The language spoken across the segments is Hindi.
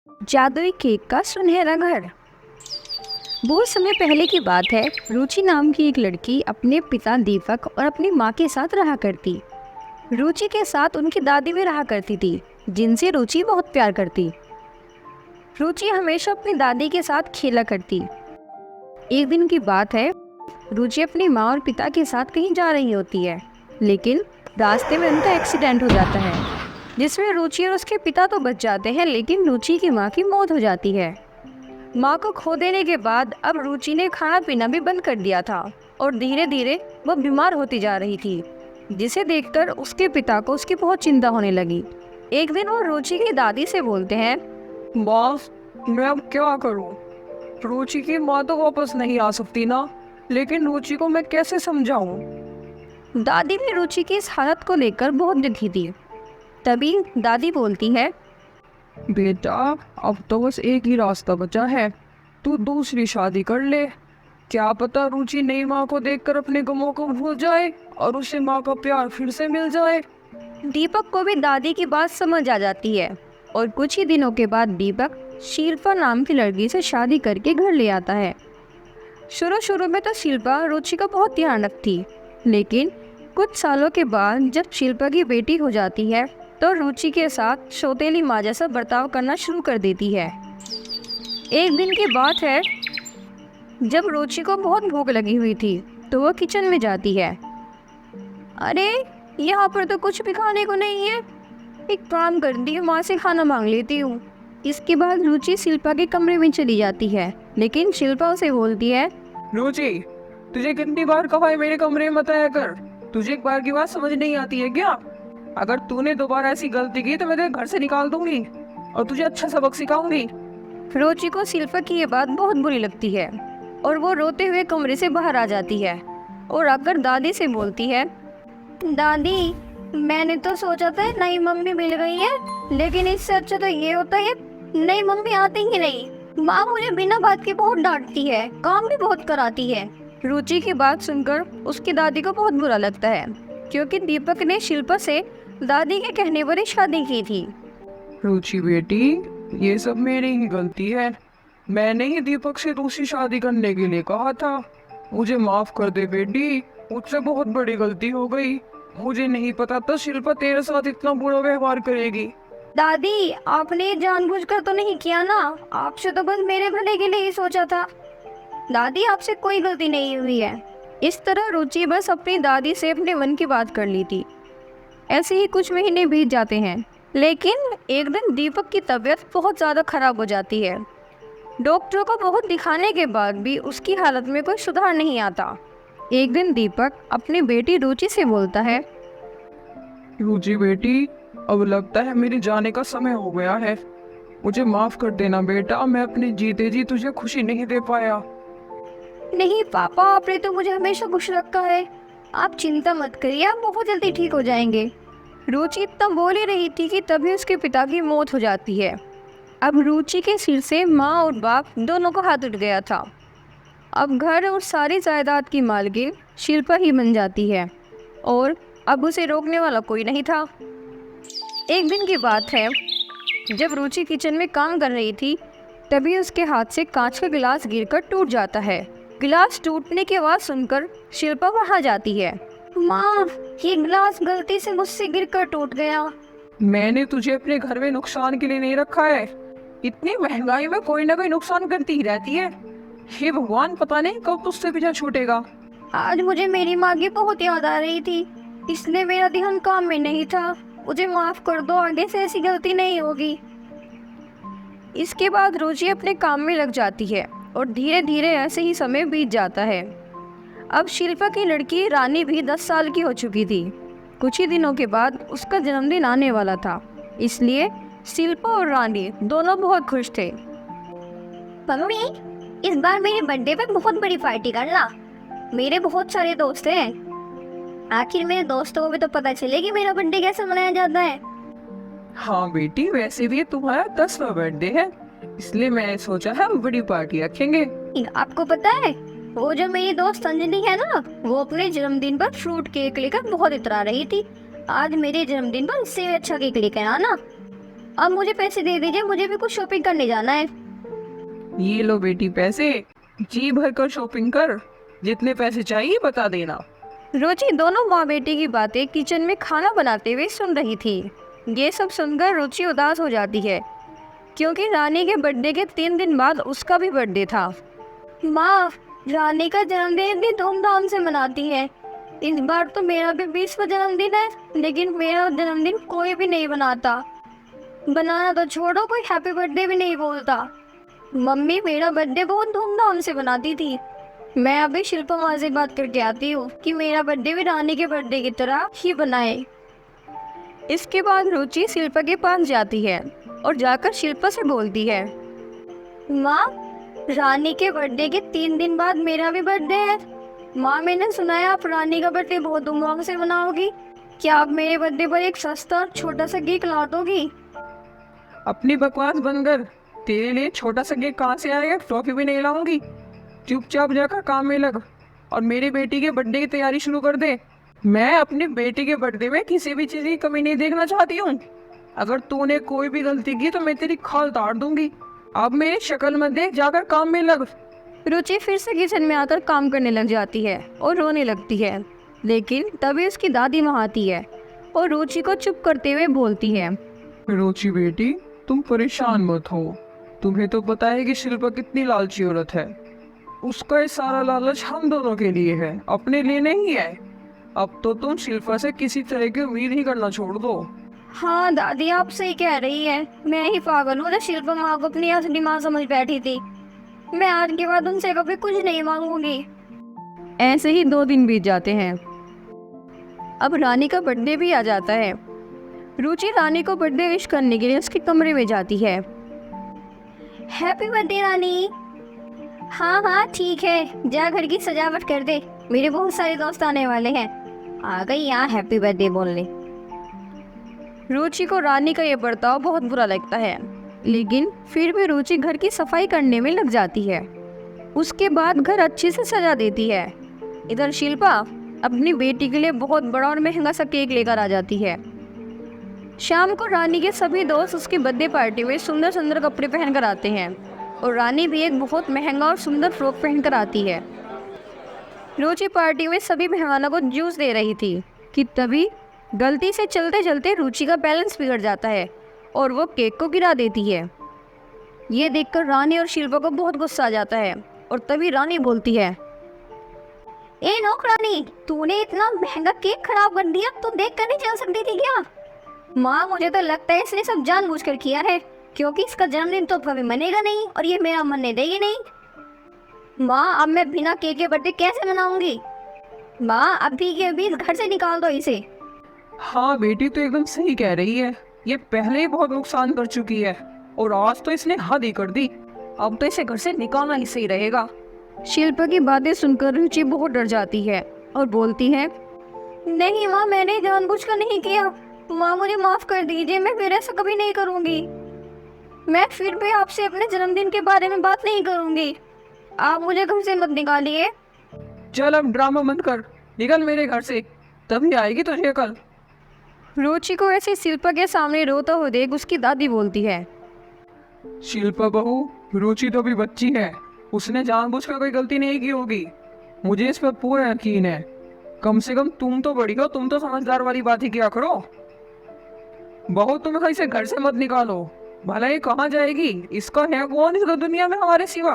जादुई केक का सुनहरा घर। बहुत समय पहले की बात है। रुचि नाम की एक लड़की अपने पिता दीपक और अपनी माँ के साथ रहा करती। रुचि के साथ उनकी दादी भी रहा करती थी, जिनसे रुचि बहुत प्यार करती। रुचि हमेशा अपनी दादी के साथ खेला करती। एक दिन की बात है, रुचि अपनी माँ और पिता के साथ कहीं जा रही होती है, लेकिन रास्ते में उनका एक्सीडेंट हो जाता है, जिसमें रुचि और उसके पिता तो बच जाते हैं, लेकिन रुचि की माँ की मौत हो जाती है। माँ को खो देने के बाद अब रुचि ने खाना पीना भी बंद कर दिया था और धीरे धीरे वह बीमार होती जा रही थी, जिसे देखकर उसके पिता को उसकी बहुत चिंता होने लगी। एक दिन वो रुचि की दादी से बोलते हैं, माँ, मैं अब क्या करूं? रुचि की माँ तो वापस नहीं आ सकती ना, लेकिन रुचि को मैं कैसे समझाऊं? दादी भी रुचि की इस हालत को लेकर बहुत दुखी थी। तभी दादी बोलती है, बेटा, अब तो बस एक ही रास्ता बचा है, तू दूसरी शादी कर ले। क्या पता रुचि नई माँ को देखकर अपने गमों को भूल जाए और उसे माँ का प्यार फिर से मिल जाए। दीपक को भी दादी की बात समझ आ जाती है और कुछ ही दिनों के बाद दीपक शिल्पा नाम की लड़की से शादी करके घर ले आता है। शुरू शुरू में तो शिल्पा रुचि का बहुत ध्यान रखती, लेकिन कुछ सालों के बाद जब शिल्पा की बेटी हो जाती है तो रुचि के साथ सौतेली माँ जैसा बर्ताव करना शुरू कर देती है। एक दिन की बात है, जब रुचि को बहुत भूख लगी हुई थी तो वह किचन में जाती है। अरे, यहाँ पर तो कुछ भी खाने को नहीं है। एक काम करती हूँ, माँ से खाना मांग लेती हूँ। इसके बाद रुचि शिल्पा के कमरे में चली जाती है, लेकिन शिल्पा उसे बोलती है, रुचि, तुझे कितनी बार कहा है मेरे कमरे में मत आया कर? तुझे एक बार की बात समझ नहीं आती है क्या? अगर तूने दोबारा ऐसी गलती की तो मैं तेरे घर से निकाल दूंगी और तुझे अच्छा सबक सिखाऊंगी। रुचि को शिल्पा की ये बात बहुत बुरी लगती है और वो रोते हुए कमरे से बाहर आ जाती है और आकर दादी से बोलती है, दादी, मैंने तो सोचा था नई मम्मी मिल गई है, लेकिन इससे अच्छा तो ये होता है नई मम्मी आती ही नहीं। माँ मुझे बिना बात के बहुत डांटती है, काम भी बहुत कराती है। रुचि की बात सुनकर उसकी दादी को बहुत बुरा लगता है, क्योंकि दीपक ने शिल्पा से दादी के कहने पर ही शादी की थी। रुचि बेटी, ये सब मेरी ही गलती है। मैंने ही दीपक से दूसरी शादी करने के लिए कहा था। मुझे माफ कर दे बेटी, मुझसे बहुत बड़ी गलती हो गई। मुझे नहीं पता था शिल्पा तेरे साथ इतना बुरा व्यवहार करेगी। दादी, आपने जानबूझकर तो नहीं किया ना, आपसे तो बस मेरे भले के लिए ही सोचा था। दादी, आपसे कोई गलती नहीं हुई है। इस तरह रुचि बस अपनी दादी से अपने मन की बात कर ली थी। ऐसे ही कुछ महीने बीत जाते हैं, लेकिन एक दिन दीपक की तबीयत बहुत ज़्यादा खराब हो जाती है। डॉक्टरों को बहुत दिखाने के बाद भी उसकी हालत में कोई सुधार नहीं आता। एक दिन दीपक अपनी बेटी रुचि से बोलता है, रुचि बेटी, अब लगता है मेरे जाने का समय हो गया है। मुझे माफ कर देना बेटा, मैं अपने जीते जी तुझे खुशी नहीं दे पाया। नहीं पापा, आपने तो मुझे हमेशा खुश रखा है। आप चिंता मत करिए, आप बहुत जल्दी ठीक हो जाएंगे। रुचि इतना बोल ही रही थी कि तभी उसके पिता की मौत हो जाती है। अब रुचि के सिर से माँ और बाप दोनों को हाथ उठ गया था। अब घर और सारी जायदाद की मालकिन शिल्पा ही बन जाती है और अब उसे रोकने वाला कोई नहीं था। एक दिन की बात है, जब रुचि किचन में काम कर रही थी, तभी उसके हाथ से कांच का गिलास गिरकर टूट जाता है। गिलास टूटने की आवाज़ सुनकर शिल्पा वहाँ जाती है। माँ, ये गिलास गलती से मुझसे गिरकर टूट गया। मैंने तुझे अपने घर में नुकसान के लिए नहीं रखा है। इतनी महंगाई में कोई ना कोई नुकसान करती ही रहती है। हे भगवान, पता नहीं कब तुझसे पीछा छूटेगा। आज मुझे मेरी माँ की बहुत याद आ रही थी, इसलिए मेरा ध्यान काम में नहीं था। मुझे माफ कर दो, आगे से ऐसी गलती नहीं होगी। इसके बाद रुचि अपने काम में लग जाती है और धीरे धीरे ऐसे ही समय बीत जाता है। अब शिल्पा की लड़की रानी भी 10 साल की हो चुकी थी। कुछ ही दिनों के बाद उसका जन्मदिन आने वाला था, इसलिए शिल्पा और रानी दोनों बहुत खुश थे। मम्मी, इस बार मेरे बर्थडे पे बहुत बड़ी पार्टी करना। मेरे बहुत सारे दोस्त हैं। आखिर मेरे दोस्तों को भी तो पता चले कि मेरा बर्थडे कैसे मनाया जाता है। हाँ बेटी, वैसे भी तुम्हारा 10वां बर्थडे है, इसलिए मैंने सोचा है बड़ी पार्टी रखेंगे। आपको पता है, वो जो मेरी दोस्त अंजलि है ना, वो अपने जन्मदिन पर फ्रूट केक लेकर बहुत इतरा रही थी। आज मेरे जन्मदिन पर इससे अच्छा केक लेकर आना। अब मुझे पैसे दे दीजिए, मुझे भी कुछ शॉपिंग करने जाना है। ये लो बेटी पैसे, जी भर कर शॉपिंग कर, जितने पैसे चाहिए बता देना। रुचि दोनों माँ बेटी की बातें किचन में खाना बनाते हुए सुन रही थी। ये सब सुनकर रुचि उदास हो जाती है, क्योंकि रानी के बर्थडे के 3 दिन बाद उसका भी बर्थडे था। माँ, रानी का जन्मदिन इतनी धूमधाम से मनाती है। इस बार तो मेरा भी 20वां जन्मदिन है, लेकिन मेरा जन्मदिन कोई भी नहीं बनाता। बनाना तो छोड़ो, कोई हैप्पी बर्थडे भी नहीं बोलता। मम्मी मेरा बर्थडे बहुत धूमधाम से बनाती थी। मैं अभी शिल्पा माँ से बात करके आती हूँ कि मेरा बर्थडे भी रानी के बर्थडे की तरह ही बनाए। इसके बाद रुचि शिल्पा के पास जाती है और जाकर शिल्पा से बोलती है, माँ, रानी के बर्थडे के 3 दिन बाद मेरा भी बर्थडे है। माँ, मैंने सुना है आप रानी का बर्थडे बहुत धूमधाम से मनाओगी। क्या आप मेरे बर्थडे पर एक सस्ता और छोटा सा केक ला दोगी? अपनी बकवास बंद कर, तेरे लिए छोटा सा केक कहाँ से आएगा, ट्रॉफी भी नहीं लाऊंगी। चुपचाप जाकर काम में लग और मेरी बेटी के बर्थडे की तैयारी शुरू कर दे। मैं अपनी बेटी के बर्थडे में किसी भी चीज की कमी नहीं देखना चाहती हूँ। अगर तूने कोई भी गलती की तो मैं तेरी खाल ताड़ दूंगी। अब मेरी शक्ल मत देख, जाकर काम में लग। रुचि फिर से किचन में आकर काम करने लग जाती है और रोने लगती है, लेकिन तभी उसकी दादी वहाँ आती है और रुचि को चुप करते हुए बोलती है, रुचि बेटी, तुम परेशान मत हो। तुम्हें तो पता है कि शिल्पा कितनी लालची औरत है। उसका ये सारा लालच हम दोनों के लिए है, अपने लिए नहीं है। अब तो तुम शिल्पा से किसी तरह की उम्मीद ही करना छोड़ दो। हाँ दादी, आप सही कह रही है। मैं ही पागल हूँ जो शिल्पा माँ को अपनी असली माँ समझ बैठी थी। मैं आज के बाद उनसे कभी कुछ नहीं मांगूंगी। ऐसे ही 2 दिन बीत जाते हैं। अब रानी का बर्थडे भी आ जाता है। रुचि रानी को बर्थडे विश करने के लिए उसके कमरे में जाती है। हैप्पी बर्थडे रानी। हाँ हाँ ठीक है, जा घर की सजावट कर दे, मेरे बहुत सारे दोस्त आने वाले हैं। आ गई यहाँ हैप्पी बर्थडे बोलने। रुचि को रानी का ये बर्ताव बहुत बुरा लगता है, लेकिन फिर भी रुचि घर की सफाई करने में लग जाती है। उसके बाद घर अच्छे से सजा देती है। इधर शिल्पा अपनी बेटी के लिए बहुत बड़ा और महंगा सा केक लेकर आ जाती है। शाम को रानी के सभी दोस्त उसकी बर्थडे पार्टी में सुंदर सुंदर कपड़े पहनकर आते हैं और रानी भी एक बहुत महंगा और सुंदर फ्रॉक पहनकर आती है। रुचि पार्टी में सभी मेहमानों को जूस दे रही थी कि तभी गलती से चलते चलते रुचि का बैलेंस बिगड़ जाता है और वो केक को गिरा देती है। ये देखकर रानी और शिल्पा को बहुत गुस्सा आ जाता है और तभी रानी बोलती है, ए नौकरानी, तूने इतना महंगा केक खराब कर दिया, तो देख कर नहीं चल सकती थी क्या? माँ, मुझे तो लगता है इसने सब जानबूझकर किया है, क्योंकि इसका जन्मदिन तो कभी मनेगा नहीं और ये मेरा मनने देगी नहीं। माँ, अब मैं बिना केक के बर्थडे कैसे मनाऊंगी? माँ, अभी के अभी इस घर से निकाल दो इसे। हाँ बेटी, तो एकदम सही कह रही है। ये पहले ही बहुत नुकसान कर चुकी है और आज तो इसने हद ही कर दी। अब तो इसे घर से निकालना ही सही रहेगा। शिल्पा की बातें सुनकर रुचि बहुत डर जाती है और बोलती है, नहीं माँ, मैंने जानबूझकर नहीं किया। माँ, मुझे माफ कर दीजिए, मैं फिर ऐसा कभी नहीं करूँगी। मैं फिर भी आपसे अपने जन्मदिन के बारे में बात नहीं करूँगी। आप मुझे घर से मत निकालिए। चल अब ड्रामा बंद कर, निकल मेरे घर से, तभी आएगी तुझे कल। रुचि को ऐसे शिल्पा के सामने रोता हुआ देख उसकी दादी बोलती है, शिल्पा बहू, रुचि तो भी बच्ची है, उसने जानबूझकर कोई गलती नहीं की होगी। मुझे इस पर पूरा यकीन है। कम से कम तुम तो बड़ी हो, तुम तो समझदार वाली बात ही किया करो। बहू, तुम इसे घर से मत निकालो, भला ये कहाँ जाएगी? इसका है कौन इस दुनिया में हमारे सिवा?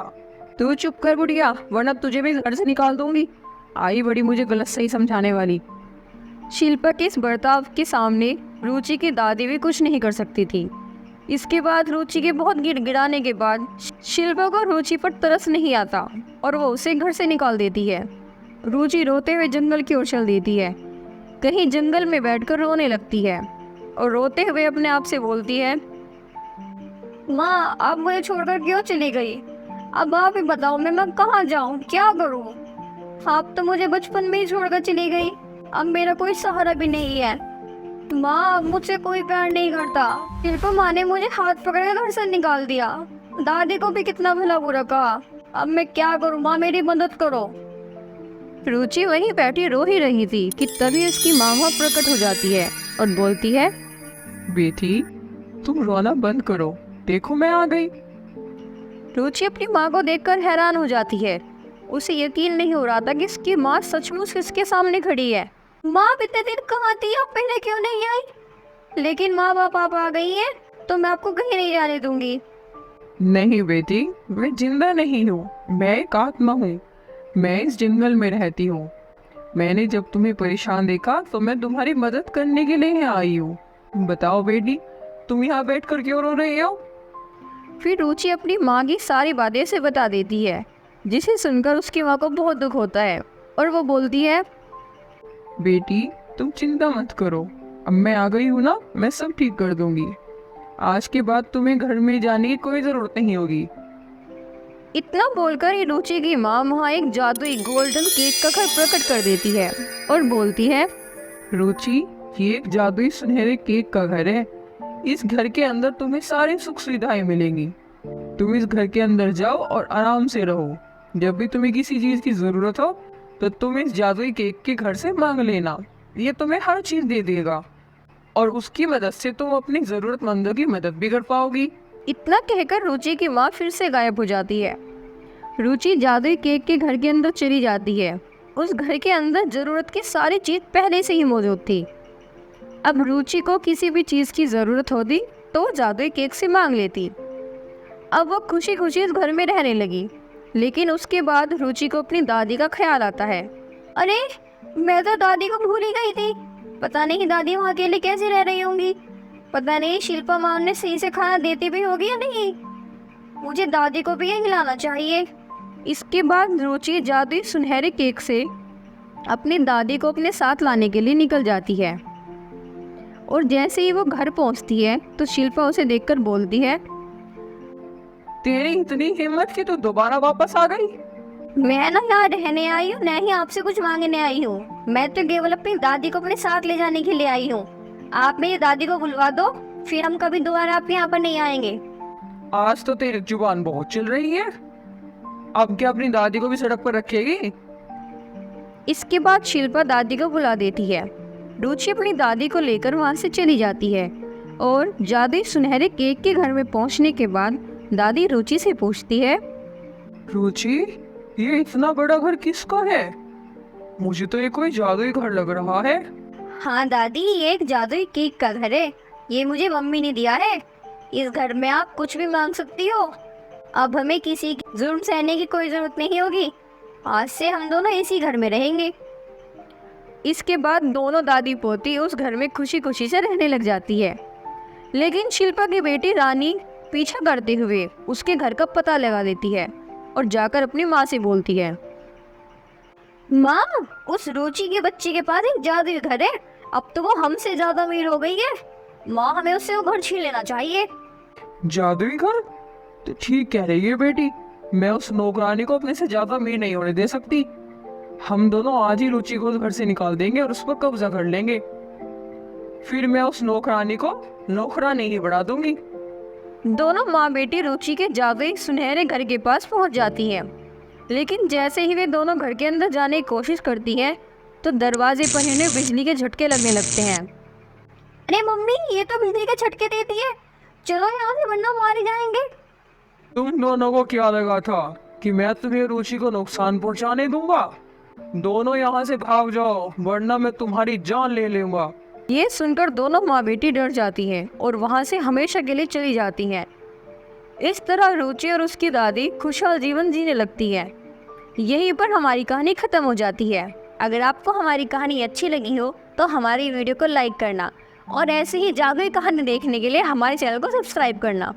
तू चुप कर बुढ़िया, वरना तुझे भी घर से निकाल दूंगी। आई बड़ी मुझे गलत सही समझाने वाली। शिल्पा के इस बर्ताव के सामने रुचि की दादी भी कुछ नहीं कर सकती थी। इसके बाद रुचि के बहुत गिड़गिड़ाने के बाद शिल्पा को रुचि पर तरस नहीं आता और वो उसे घर से निकाल देती है। रुचि रोते हुए जंगल की ओर चल देती है। कहीं जंगल में बैठकर रोने लगती है और रोते हुए अपने आप से बोलती है, माँ, आप मुझे छोड़कर क्यों चली गई? अब आप ही बताओ, मैं कहाँ जाऊँ, क्या करूँ? आप तो मुझे बचपन में ही छोड़कर चली गई, अब मेरा कोई सहारा भी नहीं है। माँ, अब मुझसे कोई प्यार नहीं करता। शिल्पा माँ ने मुझे हाथ पकड़कर घर से निकाल दिया। दादी को भी कितना भला बुरा कहा। अब मैं क्या करूँ? माँ, मेरी मदद करो। रुचि वहीं बैठी रो ही रही थी कि तभी उसकी माँ वहाँ प्रकट हो जाती है और बोलती है, बेटी, तुम रोना बंद करो, देखो मैं आ गई। रुचि अपनी माँ को देखकर हैरान हो जाती है। उसे यकीन नहीं हो रहा था कि इसकी माँ सचमुच इसके सामने खड़ी है। माँ इतने दिन कहाँ थी, आप पहले क्यों नहीं आई? लेकिन माँ बाप आप आ गई हैं तो मैं आपको कहीं नहीं जाने दूंगी। नहीं बेटी, मैं जिंदा नहीं हूँ, मैं एक आत्मा हूँ। मैं इस जंगल में रहती हूँ। मैंने जब तुम्हें परेशान देखा तो मैं तुम्हारी मदद करने के लिए यहाँ आई हूँ। बताओ बेटी, तुम यहाँ बैठ कर क्यों रो रही हो? फिर रुचि अपनी माँ की सारी बातें उसे बता देती है, जिसे सुनकर उसकी माँ को बहुत दुख होता है और वो बोलती है, बेटी तुम चिंता मत करो, अब मैं आ गई हूँ ना, मैं सब ठीक कर दूंगी। आज के बाद तुम्हें घर में जाने की कोई जरूरत नहीं होगी। इतना बोलकर ही रुचि की माँ वहाँ एक जादुई गोल्डन केक का घर प्रकट कर देती है और बोलती है, रुचि, ये एक जादुई सुनहरे केक का घर है। इस घर के अंदर तुम्हें सारी सुख सुविधाएं मिलेंगी। तुम इस घर के अंदर जाओ और आराम से रहो। जब भी तुम्हें किसी चीज की जरूरत हो तो तुम इस जादुई केक के घर से मांग लेना। ये तुम्हें हर चीज दे देगा और उसकी मदद से तुम अपनी जरूरतमंदों की मदद भी कर पाओगी। इतना कहकर रुचि की माँ फिर से गायब हो जाती है। रुचि जादुई केक के घर के अंदर चली जाती है। उस घर के अंदर जरूरत की सारी चीज पहले से ही मौजूद थी। अब रुचि को किसी भी चीज की जरूरत होती तो वो जादुई केक से मांग लेती। अब वो खुशी खुशी इस घर में रहने लगी। लेकिन उसके बाद रुचि को अपनी दादी का ख्याल आता है। अरे, मैं तो दादी को भूल ही गई थी। पता नहीं दादी वहाँ अकेले कैसे रह रही होंगी। पता नहीं शिल्पा माँ उन्हें सही से खाना देती भी होगी या नहीं। मुझे दादी को भी ये खिलाना चाहिए। इसके बाद रुचि जादुई सुनहरे केक से अपनी दादी को अपने साथ लाने के लिए निकल जाती है। और जैसे ही वो घर पहुंचती है तो शिल्पा उसे देखकर बोलती है, तेरी इतनी हिम्मत कि तू दोबारा वापस आ गई? मैं ना यहाँ रहने आई हूँ, न ही आपसे कुछ मांगने आई हूँ। मैं तो केवल अपनी दादी को अपने साथ ले जाने के लिए आई हूँ। आप मेरी दादी को बुलवा दो, फिर हम कभी दोबारा आपके यहाँ पर नहीं आएंगे। आज तो तेरी जुबान बहुत चल रही है। अब क्या अपनी दादी को भी सड़क पर रखेगी? इसके बाद शिल्पा दादी को बुला देती है। रुचि अपनी दादी को लेकर वहाँ से चली जाती है और जादुई सुनहरे केक के घर में पहुँचने के बाद दादी रुचि से पूछती है, रुचि, ये इतना बड़ा घर किसका है? मुझे तो ये कोई जादुई घर लग रहा है। हाँ दादी, ये एक जादुई केक का घर है। ये मुझे मम्मी ने दिया है। इस घर में आप कुछ भी मांग सकती हो। अब हमें किसी की जुल्म सहने की कोई जरूरत नहीं होगी। आज से हम दोनों इसी घर में रहेंगे। इसके बाद दोनों दादी पोती उस घर में खुशी खुशी से रहने लग जाती है। लेकिन शिल्पा की बेटी रानी पीछा करते हुए उसके घर का पता लगा देती है और जाकर अपनी माँ से बोलती है, माँ, उस रुचि के बच्चे के पास एक जादुई घर है। अब तो वो हमसे ज्यादा अमीर हो गई है। माँ, हमें उससे वो घर छीन लेना चाहिए। जादुई घर? तो ठीक कह रही है बेटी। मैं उस नौकरानी को अपने से ज्यादा अमीर नहीं होने दे सकती। हम दोनों आज ही रुचि को उस घर से निकाल देंगे और उस पर कब्जा कर लेंगे। फिर मैं उस नौकरानी को नौकरानी ही बढ़ा दूंगी। दोनों माँ बेटी रुचि के जादुई सुनहरे घर के पास पहुंच जाती हैं। लेकिन जैसे ही वे दोनों घर के अंदर जाने की कोशिश करती हैं तो दरवाजे पर इन्हें बिजली के झटके लगने लगते हैं। अरे मम्मी, ये तो बिजली के झटके देती है। चलो यहाँ से, वरना मारे जाएंगे। तुम दोनों को क्या लगा था कि मैं तुम्हें रुचि को नुकसान पहुंचाने दूंगा? दोनों यहाँ से भाग जाओ, वरना मैं तुम्हारी जान ले लूंगा। ये सुनकर दोनों माँ बेटी डर जाती हैं और वहाँ से हमेशा के लिए चली जाती हैं। इस तरह रुचि और उसकी दादी खुशहाल जीवन जीने लगती है। यहीं पर हमारी कहानी खत्म हो जाती है। अगर आपको हमारी कहानी अच्छी लगी हो तो हमारी वीडियो को लाइक करना और ऐसे ही जादुई कहानी देखने के लिए हमारे चैनल को सब्सक्राइब करना।